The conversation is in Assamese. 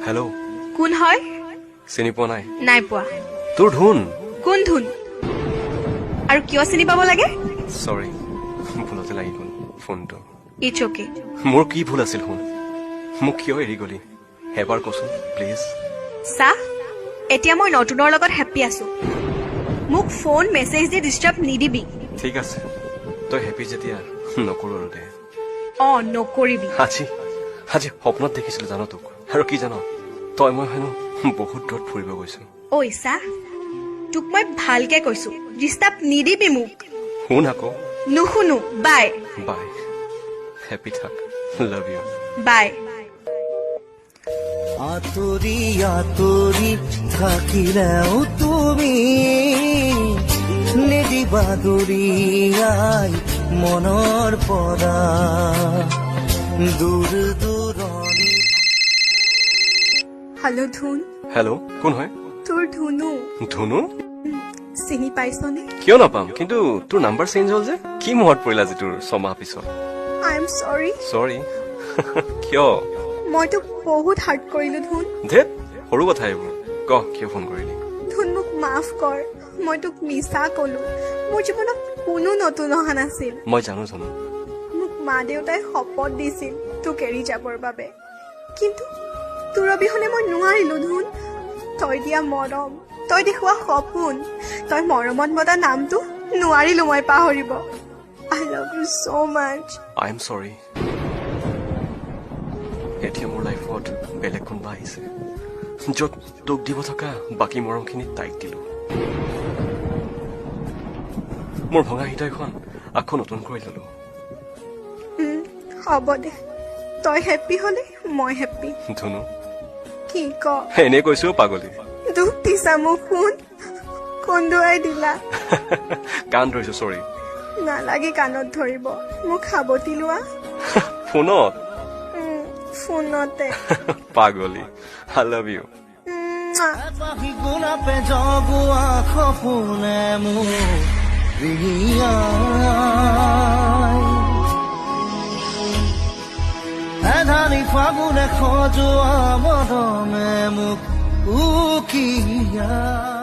হেল্ল' কোন হয়? চিনি পোৱা নাই? নাই পোৱা। তোৰ ধুন। কোন ধুন? আৰু কিয় চিনি পাব লাগে? চৰি, ভুলতে লাগি গ'ল ফোনটো। It's okay. মোৰ কি ভুল আছিল শুন? মোক কিয় এৰি গলি এবাৰ কচোন প্লিজ। চা, এতিয়া মই নতুনৰ লগত হেপ্পী আছো। মোক ফোন মেছেজ দি ডিষ্টাৰ্ব নিদিবি। ঠিক আছে, তই হেপ্পী যেতিয়া নকৰো আৰু দে। নকৰিবি। আজি সপোনত দেখিছিলো জানো তোক। আৰু কি জানো, তই মই হেনো বহুত দূৰত ফুৰিব গৈছো। ঐ চা, তোক মই ভালকে কৈছো, ডিষ্টাৰ্ব নিদিবি মোক। শুন আকৌ। নুশুনো। বাই বাই। হেপ্পী থাক। Love you. বাই। আঁতৰি আঁতৰি থাকিলেও তুমি নিদিবা দূৰিয়াই মনৰ পৰা দূৰ দূৰণি। হেল্ল' ধুন। হেল্ল', কোন হয়? তোৰ ধুনু। ধুনু? চিনি পাইছনে? কিয় নাপাম, কিন্তু তোৰ নাম্বাৰ চেঞ্জ হ'ল যে। কি মনত পৰিল আজি তোৰ 6 মাহ পিছত? আই এম চৰি। চৰি? কিয়? মই তোক বহুত হাৰ্ট কৰিলো ধুন। ধেত, সৰু কথা এইবোৰ। ক, কিয় ফোন কৰিলি? ধুন, মোক মাফ কৰ। মই তোক মিছা কলো। মোৰ জীৱনত কোনো নতুন অহা নাছিল। মই জানো জানো। মোক মা দেউতাই শপত দিছিল তোক এৰি যাবৰ বাবে, কিন্তু তোৰ অবিহনে মই নোৱাৰিলো ধুন। তই দিয়া মৰম, তই দেখুওৱা সপোন, তই মৰমত মতা নামটো নোৱাৰিলো মই পাহৰিব। I love you so much. I am চৰি। এতিয়া মোৰ লাইফত বেলেগ কোনোবা আহিছে, য'ত তোক দিব থকা বাকী মৰমখিনি তাইক দিলো। মোৰ ভঙা হৃদয়খন আকৌ নতুন কৰি ললো। হ'ব দে, তই হেপ্পী হলে মই হেপ্পী। ধুনু, কি ক? এনেই কৈছো পাগলী। দুখ দিছা মোক শুন, কন্দুৱাই দিলা। কাণ ধৰিছো, চৰি। নালাগে কাণত ধৰিব, মোক সাৱটি লোৱা। ফোনত? ফোনতে। পাগলী, আই লাভ ইউ। পাহি গোলাপে জগুৱা সপোনে মোক ৰিঙিয়াই, এধানি ফাগুনে খজোৱা মৰমে মোক উকিয়াই।